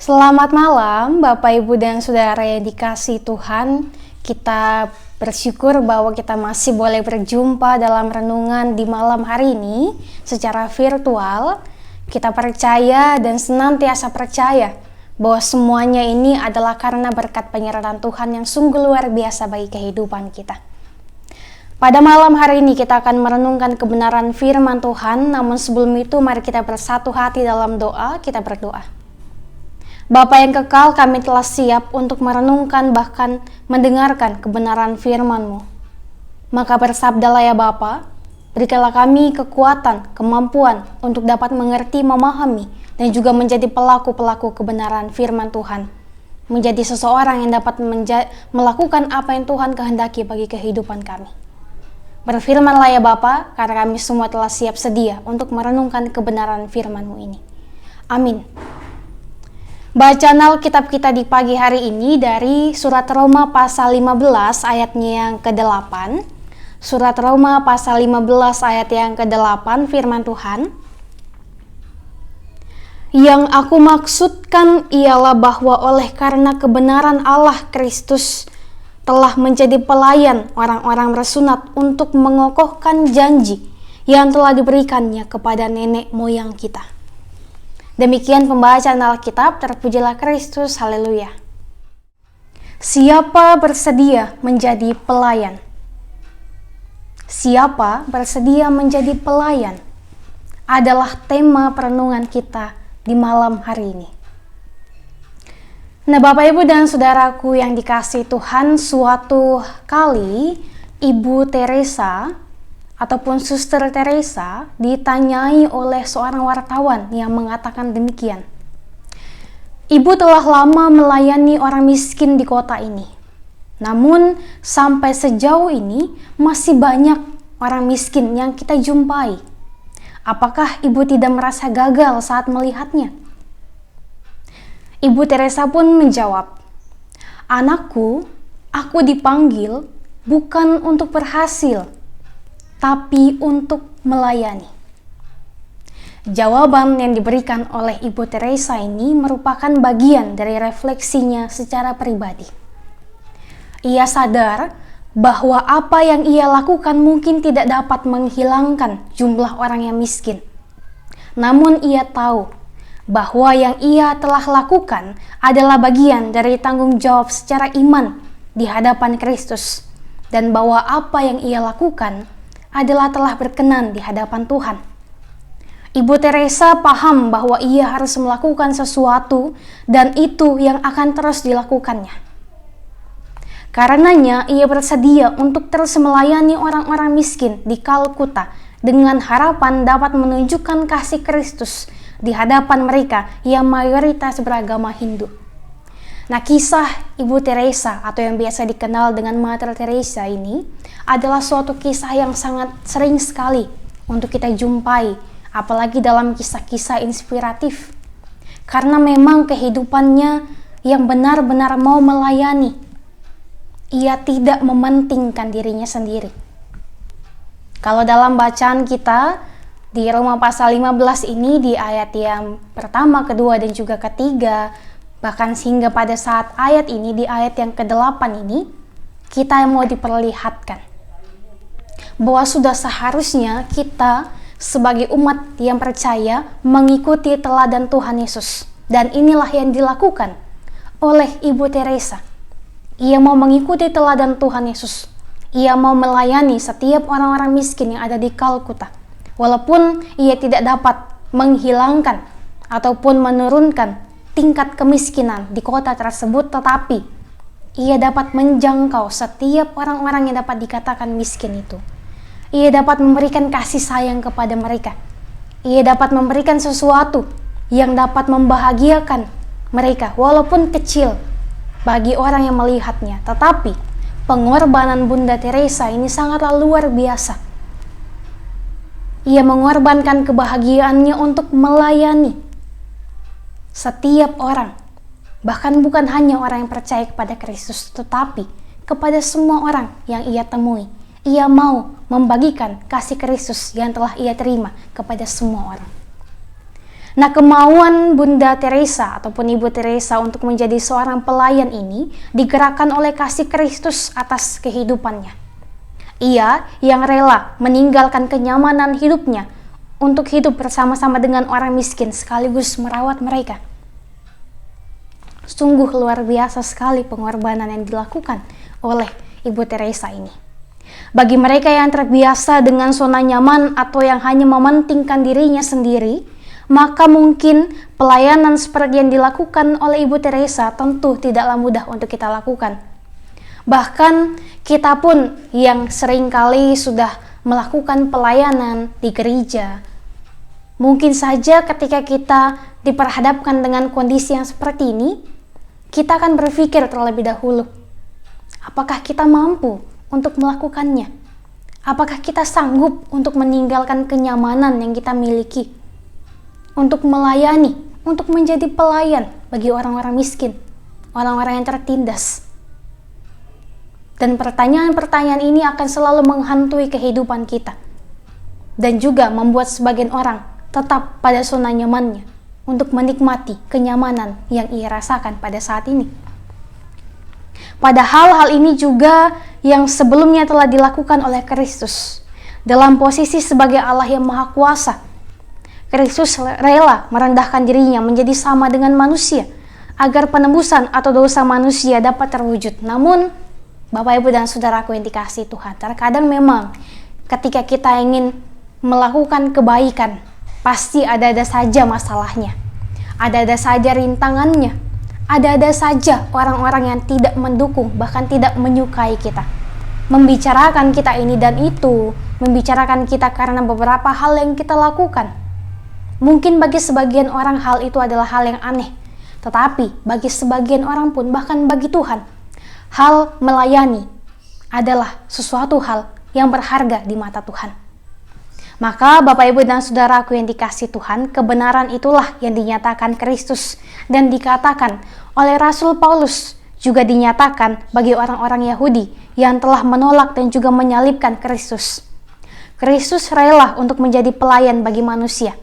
Selamat malam Bapak Ibu dan Saudara yang dikasihi Tuhan. Kita bersyukur bahwa kita masih boleh berjumpa dalam renungan di malam hari ini secara virtual. Kita percaya dan senantiasa percaya bahwa semuanya ini adalah karena berkat penyertaan Tuhan yang sungguh luar biasa bagi kehidupan kita. Pada malam hari ini kita akan merenungkan kebenaran firman Tuhan, namun sebelum itu mari kita bersatu hati dalam doa. Kita berdoa. Bapa yang kekal, kami telah siap untuk merenungkan bahkan mendengarkan kebenaran firman-Mu. Maka bersabdalah ya Bapa, berikanlah kami kekuatan, kemampuan untuk dapat mengerti, memahami, dan juga menjadi pelaku-pelaku kebenaran firman Tuhan. Menjadi seseorang yang dapat melakukan apa yang Tuhan kehendaki bagi kehidupan kami. Berfirmanlah ya Bapa, karena kami semua telah siap sedia untuk merenungkan kebenaran firman-Mu ini. Amin. Bacaan Alkitab kita di pagi hari ini dari surat Roma pasal 15 ayatnya yang ke-8. Surat Roma pasal 15 ayat yang ke-8 firman Tuhan. Yang aku maksudkan ialah bahwa oleh karena kebenaran Allah Kristus telah menjadi pelayan orang-orang bersunat untuk mengokohkan janji yang telah diberikannya kepada nenek moyang kita. Demikian pembacaan Alkitab, terpujilah Kristus, haleluya. Siapa bersedia menjadi pelayan? Siapa bersedia menjadi pelayan? Adalah tema perenungan kita di malam hari ini. Nah, Bapak Ibu dan Saudaraku yang dikasihi Tuhan, suatu kali Ibu Teresa ataupun Suster Teresa ditanyai oleh seorang wartawan yang mengatakan demikian. Ibu telah lama melayani orang miskin di kota ini. Namun sampai sejauh ini masih banyak orang miskin yang kita jumpai. Apakah ibu tidak merasa gagal saat melihatnya? Ibu Teresa pun menjawab, "Anakku, aku dipanggil bukan untuk berhasil, tapi untuk melayani." Jawaban yang diberikan oleh Ibu Teresa ini merupakan bagian dari refleksinya secara pribadi. Ia sadar bahwa apa yang ia lakukan mungkin tidak dapat menghilangkan jumlah orang yang miskin. Namun ia tahu bahwa yang ia telah lakukan adalah bagian dari tanggung jawab secara iman di hadapan Kristus, dan bahwa apa yang ia lakukan adalah telah berkenan di hadapan Tuhan. Ibu Teresa paham bahwa ia harus melakukan sesuatu dan itu yang akan terus dilakukannya. Karenanya ia bersedia untuk terus melayani orang-orang miskin di Kalkuta dengan harapan dapat menunjukkan kasih Kristus di hadapan mereka yang mayoritas beragama Hindu. Nah, kisah Ibu Teresa atau yang biasa dikenal dengan Mater Teresa ini adalah suatu kisah yang sangat sering sekali untuk kita jumpai, apalagi dalam kisah-kisah inspiratif. Karena memang kehidupannya yang benar-benar mau melayani. Ia tidak mementingkan dirinya sendiri. Kalau dalam bacaan kita di Roma pasal 15 ini di ayat yang pertama, kedua, dan juga ketiga, bahkan sehingga pada saat ayat ini, di ayat yang ke-8 ini, kita mau diperlihatkan bahwa sudah seharusnya kita sebagai umat yang percaya mengikuti teladan Tuhan Yesus. Dan inilah yang dilakukan oleh Ibu Teresa. Ia mau mengikuti teladan Tuhan Yesus. Ia mau melayani setiap orang-orang miskin yang ada di Kalkuta. Walaupun ia tidak dapat menghilangkan ataupun menurunkan tingkat kemiskinan di kota tersebut, tetapi ia dapat menjangkau setiap orang-orang yang dapat dikatakan miskin itu. Ia dapat memberikan kasih sayang kepada mereka. Ia dapat memberikan sesuatu yang dapat membahagiakan mereka walaupun kecil bagi orang yang melihatnya. Tetapi pengorbanan Bunda Teresa ini sangatlah luar biasa. Ia mengorbankan kebahagiaannya untuk melayani setiap orang, bahkan bukan hanya orang yang percaya kepada Kristus, tetapi kepada semua orang yang ia temui. Ia mau membagikan kasih Kristus yang telah ia terima kepada semua orang. Nah, kemauan Bunda Teresa ataupun Ibu Teresa untuk menjadi seorang pelayan ini digerakkan oleh kasih Kristus atas kehidupannya. Ia yang rela meninggalkan kenyamanan hidupnya untuk hidup bersama-sama dengan orang miskin sekaligus merawat mereka. Sungguh luar biasa sekali pengorbanan yang dilakukan oleh Ibu Teresa ini. Bagi mereka yang terbiasa dengan zona nyaman atau yang hanya mementingkan dirinya sendiri, maka mungkin pelayanan seperti yang dilakukan oleh Ibu Teresa tentu tidaklah mudah untuk kita lakukan. Bahkan kita pun yang seringkali sudah melakukan pelayanan di gereja, mungkin saja ketika kita diperhadapkan dengan kondisi yang seperti ini, kita akan berpikir terlebih dahulu, apakah kita mampu untuk melakukannya? Apakah kita sanggup untuk meninggalkan kenyamanan yang kita miliki? Untuk melayani, untuk menjadi pelayan bagi orang-orang miskin, orang-orang yang tertindas. Dan pertanyaan-pertanyaan ini akan selalu menghantui kehidupan kita. Dan juga membuat sebagian orang tetap pada zona nyamannya untuk menikmati kenyamanan yang ia rasakan pada saat ini. Padahal hal ini juga yang sebelumnya telah dilakukan oleh Kristus. Dalam posisi sebagai Allah yang Maha Kuasa, Kristus rela merendahkan dirinya menjadi sama dengan manusia, agar penebusan atau dosa manusia dapat terwujud. Namun, Bapak, Ibu, dan Saudaraku yang dikasihi Tuhan, terkadang memang ketika kita ingin melakukan kebaikan, pasti ada-ada saja masalahnya, ada-ada saja rintangannya, ada-ada saja orang-orang yang tidak mendukung, bahkan tidak menyukai kita, membicarakan kita ini dan itu, membicarakan kita karena beberapa hal yang kita lakukan. Mungkin bagi sebagian orang hal itu adalah hal yang aneh, tetapi bagi sebagian orang pun, bahkan bagi Tuhan, hal melayani adalah sesuatu hal yang berharga di mata Tuhan. Maka Bapak, Ibu, dan Saudaraku yang dikasihi Tuhan, kebenaran itulah yang dinyatakan Kristus dan dikatakan oleh Rasul Paulus, juga dinyatakan bagi orang-orang Yahudi yang telah menolak dan juga menyalibkan Kristus. Kristus rela untuk menjadi pelayan bagi manusia.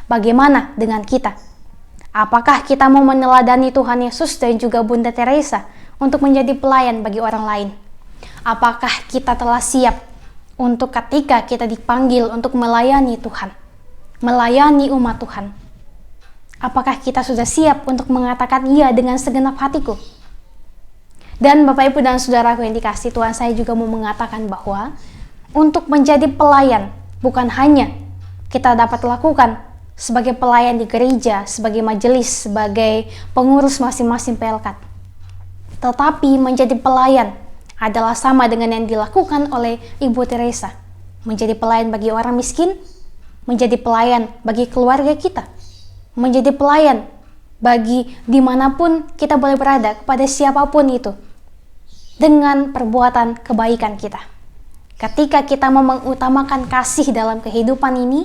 Bagaimana dengan kita? Apakah kita mau meneladani Tuhan Yesus dan juga Bunda Teresa untuk menjadi pelayan bagi orang lain? Apakah kita telah siap untuk ketika kita dipanggil untuk melayani Tuhan, melayani umat Tuhan? Apakah kita sudah siap untuk mengatakan iya dengan segenap hatiku? Dan Bapak, Ibu, dan Saudaraku yang dikasihi Tuhan, saya juga mau mengatakan bahwa untuk menjadi pelayan bukan hanya kita dapat lakukan sebagai pelayan di gereja, sebagai majelis, sebagai pengurus masing-masing PLK. Tetapi menjadi pelayan adalah sama dengan yang dilakukan oleh Ibu Teresa. Menjadi pelayan bagi orang miskin, menjadi pelayan bagi keluarga kita, menjadi pelayan bagi dimanapun kita boleh berada, kepada siapapun itu, dengan perbuatan kebaikan kita. Ketika kita mau mengutamakan kasih dalam kehidupan ini,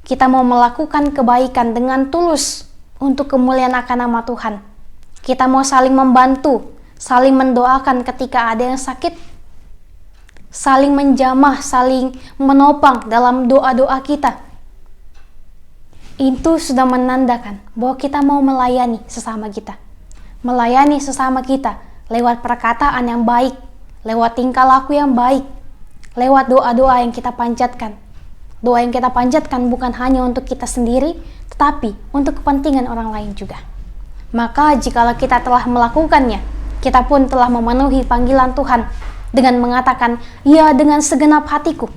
kita mau melakukan kebaikan dengan tulus untuk kemuliaan akan nama Tuhan. Kita mau saling membantu, saling mendoakan ketika ada yang sakit, saling menjamah, saling menopang dalam doa-doa kita. Itu sudah menandakan bahwa kita mau melayani sesama kita. Melayani sesama kita lewat perkataan yang baik, lewat tingkah laku yang baik, lewat doa-doa yang kita panjatkan. Doa yang kita panjatkan bukan hanya untuk kita sendiri, tetapi untuk kepentingan orang lain juga. Maka jikalau kita telah melakukannya, kita pun telah memenuhi panggilan Tuhan dengan mengatakan, ya, dengan segenap hatiku.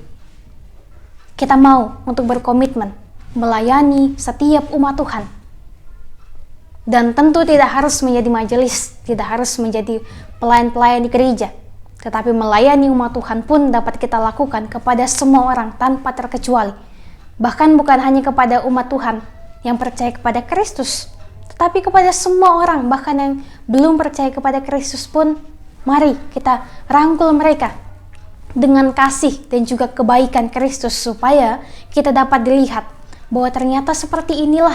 Kita mau untuk berkomitmen melayani setiap umat Tuhan. Dan tentu tidak harus menjadi majelis, tidak harus menjadi pelayan-pelayan di gereja, tetapi melayani umat Tuhan pun dapat kita lakukan kepada semua orang tanpa terkecuali. Bahkan bukan hanya kepada umat Tuhan yang percaya kepada Kristus, tetapi kepada semua orang, bahkan yang belum percaya kepada Kristus pun, mari kita rangkul mereka dengan kasih dan juga kebaikan Kristus, supaya kita dapat dilihat bahwa ternyata seperti inilah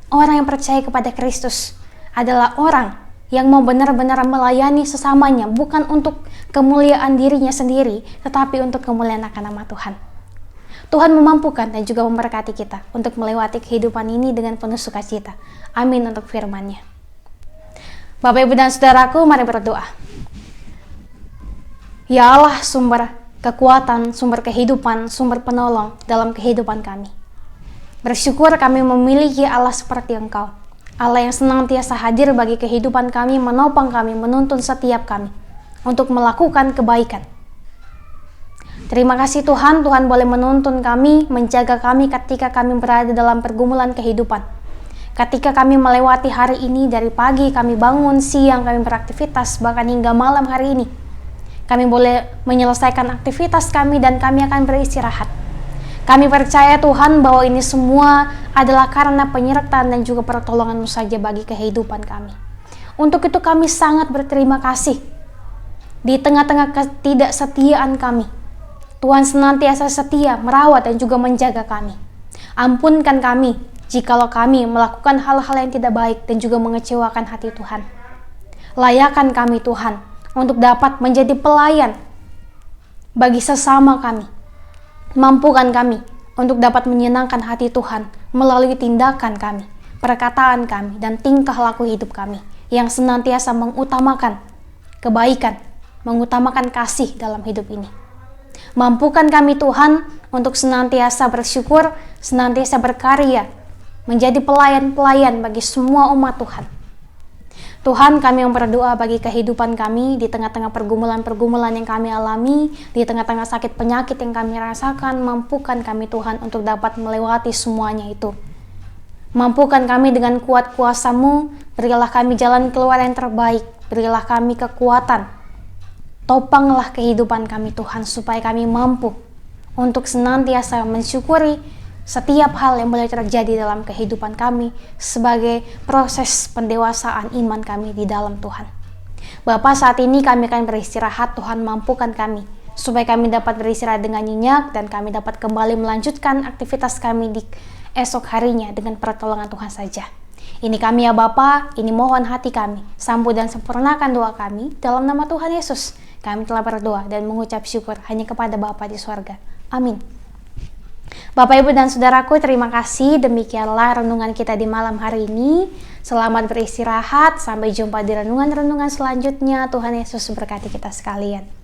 orang yang percaya kepada Kristus, adalah orang yang mau benar-benar melayani sesamanya, bukan untuk kemuliaan dirinya sendiri, tetapi untuk kemuliaan akan nama Tuhan. Tuhan memampukan dan juga memberkati kita untuk melewati kehidupan ini dengan penuh sukacita. Amin untuk firman-Nya. Bapak, Ibu, dan Saudaraku, mari berdoa. Ya Allah, sumber kekuatan, sumber kehidupan, sumber penolong dalam kehidupan kami. Bersyukur kami memiliki Allah seperti Engkau. Allah yang senantiasa hadir bagi kehidupan kami, menopang kami, menuntun setiap kami untuk melakukan kebaikan. Terima kasih Tuhan, Tuhan boleh menuntun kami, menjaga kami ketika kami berada dalam pergumulan kehidupan. Ketika kami melewati hari ini, dari pagi kami bangun, siang kami beraktivitas, bahkan hingga malam hari ini. Kami boleh menyelesaikan aktivitas kami dan kami akan beristirahat. Kami percaya Tuhan bahwa ini semua adalah karena penyertaan dan juga pertolongan-Mu saja bagi kehidupan kami. Untuk itu kami sangat berterima kasih. Di tengah-tengah ketidaksetiaan kami, Tuhan senantiasa setia merawat dan juga menjaga kami. Ampunkan kami jikalau kami melakukan hal-hal yang tidak baik dan juga mengecewakan hati Tuhan. Layakan kami Tuhan untuk dapat menjadi pelayan bagi sesama kami. Mampukan kami untuk dapat menyenangkan hati Tuhan melalui tindakan kami, perkataan kami, dan tingkah laku hidup kami yang senantiasa mengutamakan kebaikan, mengutamakan kasih dalam hidup ini. Mampukan kami Tuhan untuk senantiasa bersyukur, senantiasa berkarya, menjadi pelayan-pelayan bagi semua umat Tuhan. Tuhan, kami yang berdoa bagi kehidupan kami di tengah-tengah pergumulan-pergumulan yang kami alami, di tengah-tengah sakit penyakit yang kami rasakan. Mampukan kami Tuhan untuk dapat melewati semuanya itu. Mampukan kami dengan kuat kuasa-Mu, berilah kami jalan keluar yang terbaik, berilah kami kekuatan. Topanglah kehidupan kami Tuhan, supaya kami mampu untuk senantiasa mensyukuri setiap hal yang boleh terjadi dalam kehidupan kami sebagai proses pendewasaan iman kami di dalam Tuhan. Bapa, saat ini kami akan beristirahat. Tuhan, mampukan kami supaya kami dapat beristirahat dengan nyenyak dan kami dapat kembali melanjutkan aktivitas kami di esok harinya dengan pertolongan Tuhan saja. Ini kami ya Bapa, ini mohon hati kami. Sambut dan sempurnakan doa kami dalam nama Tuhan Yesus. Kami telah berdoa dan mengucap syukur hanya kepada Bapa di sorga. Amin. Bapak, Ibu, dan Saudaraku, terima kasih. Demikianlah renungan kita di malam hari ini. Selamat beristirahat. Sampai jumpa di renungan-renungan selanjutnya. Tuhan Yesus memberkati kita sekalian.